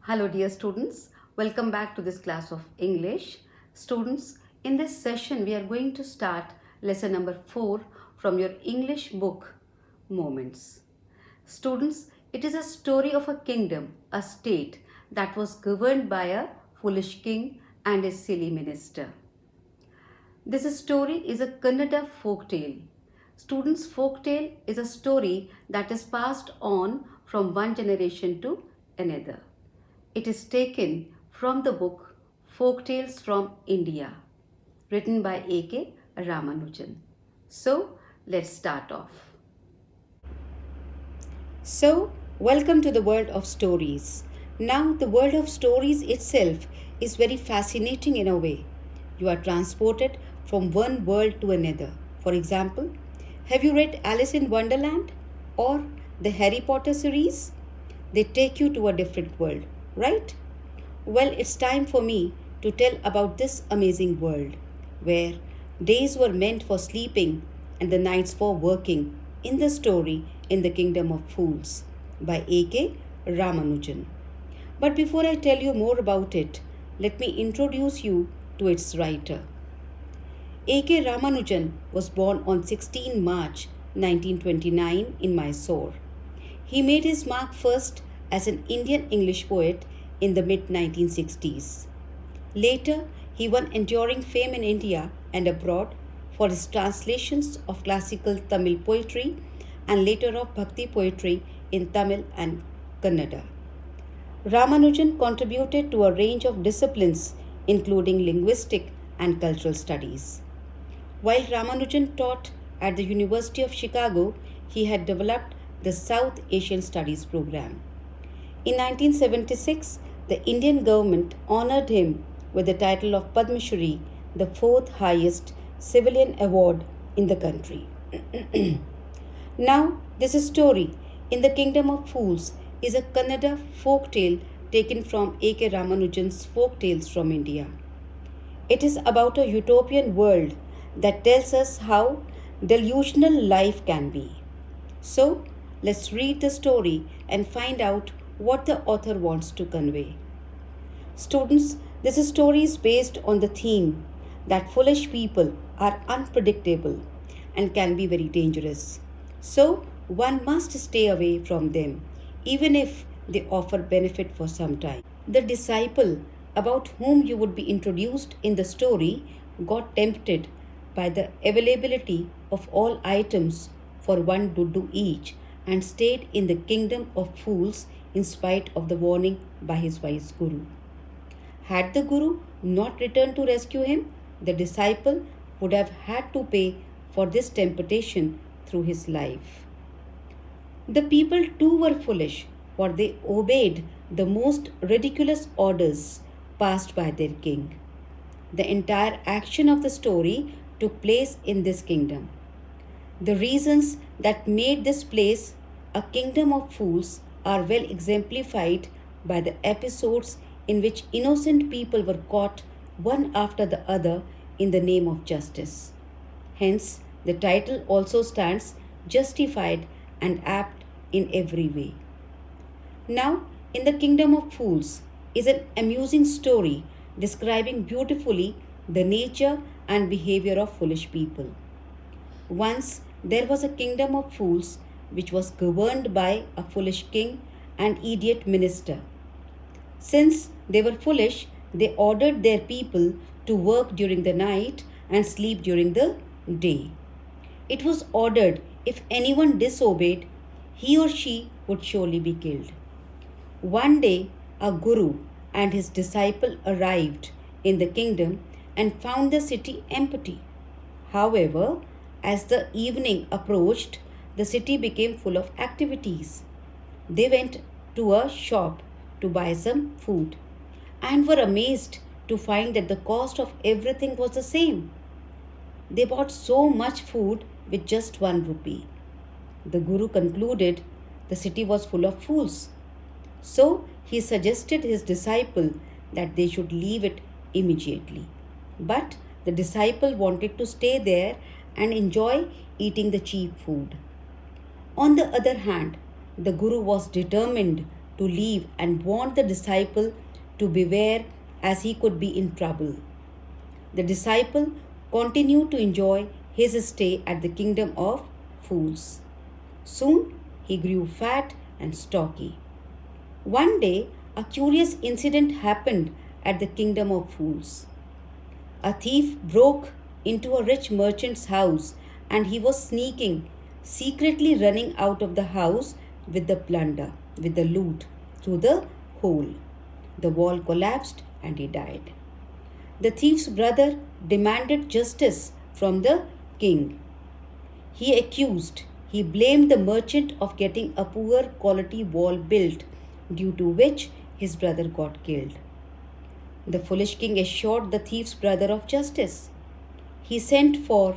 Hello dear students, welcome back to this class of English. Students, in this session we are going to start lesson number 4 from your English book, Moments. Students, it is a story of a kingdom, a state that was governed by a foolish king and a silly minister. This story is a Kannada folk tale. Students, folk tale is a story that is passed on from one generation to another. It is taken from the book Folk Tales from India, written by A.K. Ramanujan. So, let's start off. So, welcome to the world of stories. Now, the world of stories itself is very fascinating in a way. You are transported from one world to another. For example, have you read Alice in Wonderland or the Harry Potter series? They take you to a different world, right? Well, it's time for me to tell about this amazing world where days were meant for sleeping and the nights for working in the story In the Kingdom of Fools by A.K. Ramanujan. But before I tell you more about it, let me introduce you to its writer. A.K. Ramanujan was born on 16 March 1929 in Mysore. He made his mark first as an Indian English poet in the mid 1960s. Later, he won enduring fame in India and abroad for his translations of classical Tamil poetry and later of Bhakti poetry in Tamil and Kannada. Ramanujan contributed to a range of disciplines including linguistic and cultural studies. While Ramanujan taught at the University of Chicago, he had developed the South Asian Studies program. In 1976, the Indian government honored him with the title of Padma Shri, the fourth highest civilian award in the country. Now, this story, In the Kingdom of Fools, is a Kannada folk tale taken from A.K. Ramanujan's Folk Tales from India. It is about a utopian world that tells us how delusional life can be. So, let's read the story and find out what the author wants to convey. Students, this story is based on the theme that foolish people are unpredictable and can be very dangerous. So, one must stay away from them, even if they offer benefit for some time. The disciple about whom you would be introduced in the story got tempted by the availability of all items for one dudu each and stayed in the kingdom of fools in spite of the warning by his wise guru. Had the guru not returned to rescue him, the disciple would have had to pay for this temptation through his life. The people too were foolish, for they obeyed the most ridiculous orders passed by their king. The entire action of the story took place in this kingdom. The reasons that made this place a kingdom of fools are well exemplified by the episodes in which innocent people were caught one after the other in the name of justice. Hence, the title also stands justified and apt in every way. Now, In the Kingdom of Fools is an amusing story describing beautifully the nature and behavior of foolish people. Once there was a kingdom of fools which was governed by a foolish king and idiot minister. Since they were foolish, they ordered their people to work during the night and sleep during the day. It was ordered if anyone disobeyed, he or she would surely be killed. One day, a guru and his disciple arrived in the kingdom and found the city empty. However, as the evening approached, the city became full of activities. They went to a shop to buy some food and were amazed to find that the cost of everything was the same. They bought so much food with just 1 rupee. The Guru concluded the city was full of fools. So he suggested his disciple that they should leave it immediately. But the disciple wanted to stay there and enjoy eating the cheap food. On the other hand, the Guru was determined to to leave and warned the disciple to beware as he could be in trouble. The disciple continued to enjoy his stay at the kingdom of fools. Soon he grew fat and stocky. One day, a curious incident happened at the kingdom of fools. A thief broke into a rich merchant's house and he was sneaking, secretly running out of the house with the plunder, with the loot, through the hole. The wall collapsed and he died. The thief's brother demanded justice from the king. He blamed the merchant of getting a poor quality wall built, due to which his brother got killed. The foolish king assured the thief's brother of justice. He sent for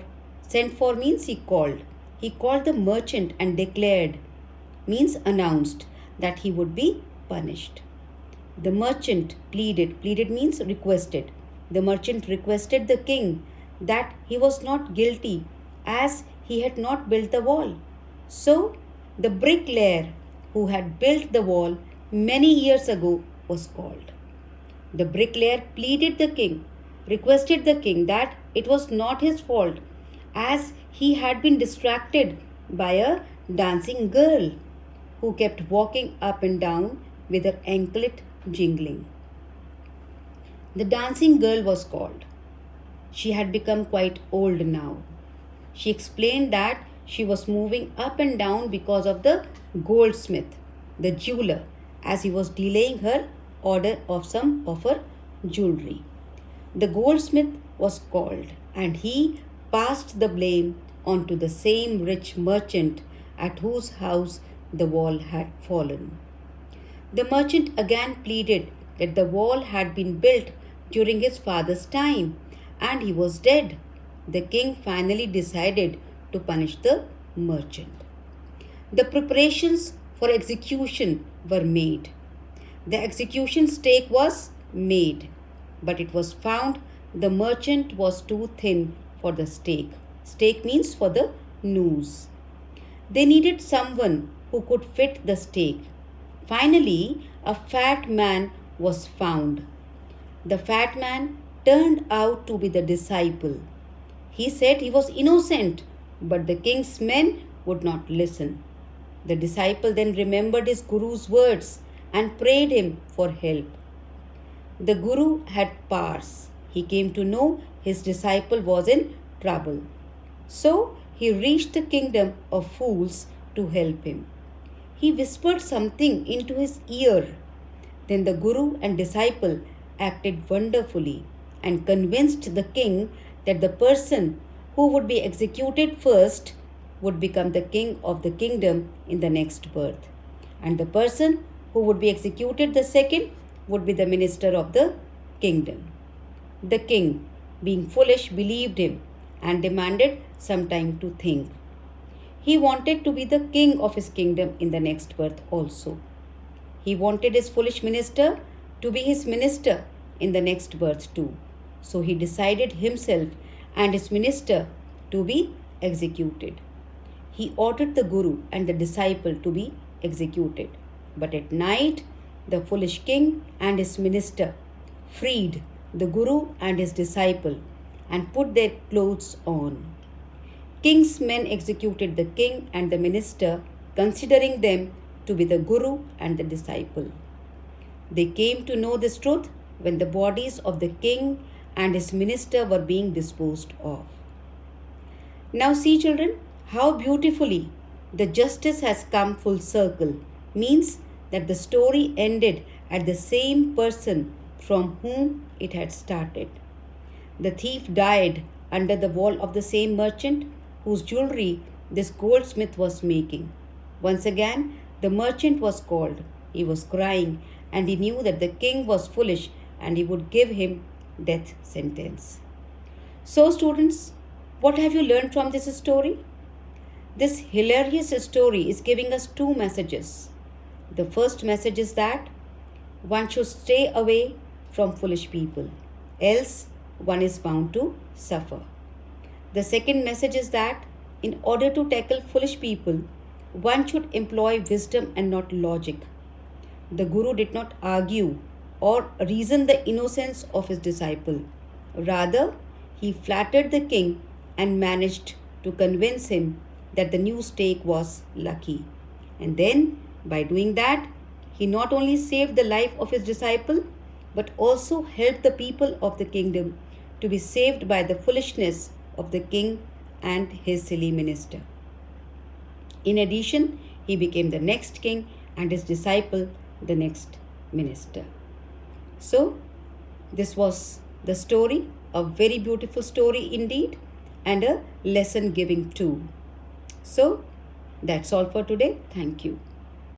means he called. He called the merchant and declared, means announced, that he would be punished. The merchant pleaded means requested. The merchant requested the king that he was not guilty as he had not built the wall. So the bricklayer who had built the wall many years ago was called. The bricklayer requested the king that it was not his fault as he had been distracted by a dancing girl who kept walking up and down with her anklet jingling. The dancing girl was called. She had become quite old now. She explained that she was moving up and down because of the goldsmith, the jeweler, as he was delaying her order of some of her jewelry. The goldsmith was called and he passed the blame on to the same rich merchant at whose house the wall had fallen. The merchant again pleaded that the wall had been built during his father's time and he was dead. The king finally decided to punish the merchant. The preparations for execution were made. The execution stake was made, but it was found the merchant was too thin for the stake. Stake means for the noose. They needed someone who could fit the stake. Finally, a fat man was found. The fat man turned out to be the disciple. He said he was innocent, but the king's men would not listen. The disciple then remembered his guru's words and prayed him for help. The guru had powers. He came to know his disciple was in trouble. So he reached the kingdom of fools to help him. He whispered something into his ear. Then the guru and disciple acted wonderfully and convinced the king that the person who would be executed first would become the king of the kingdom in the next birth, and the person who would be executed the second would be the minister of the kingdom. The king, being foolish, believed him and demanded some time to think. He wanted to be the king of his kingdom in the next birth also. He wanted his foolish minister to be his minister in the next birth too. So he decided himself and his minister to be executed. He ordered the guru and the disciple to be executed. But at night, the foolish king and his minister freed the guru and his disciple and put their clothes on. King's men executed the king and the minister, considering them to be the guru and the disciple. They came to know this truth when the bodies of the king and his minister were being disposed of. Now see, children, how beautifully the justice has come full circle, means that the story ended at the same person from whom it had started. The thief died under the wall of the same merchant whose jewelry this goldsmith was making. Once again, the merchant was called. He was crying and he knew that the king was foolish and he would give him death sentence. So students, what have you learned from this story? This hilarious story is giving us two messages. The first message is that one should stay away from foolish people, else one is bound to suffer. The second message is that in order to tackle foolish people, one should employ wisdom and not logic. the Guru did not argue or reason the innocence of his disciple. Rather, he flattered the king and managed to convince him that the new stake was lucky. And then, by doing that, he not only saved the life of his disciple, but also helped the people of the kingdom to be saved by the foolishness of the king and his silly minister. In addition, he became the next king and his disciple the next minister. So, this was the story, a very beautiful story indeed, and a lesson giving too. So, that's all for today. Thank you.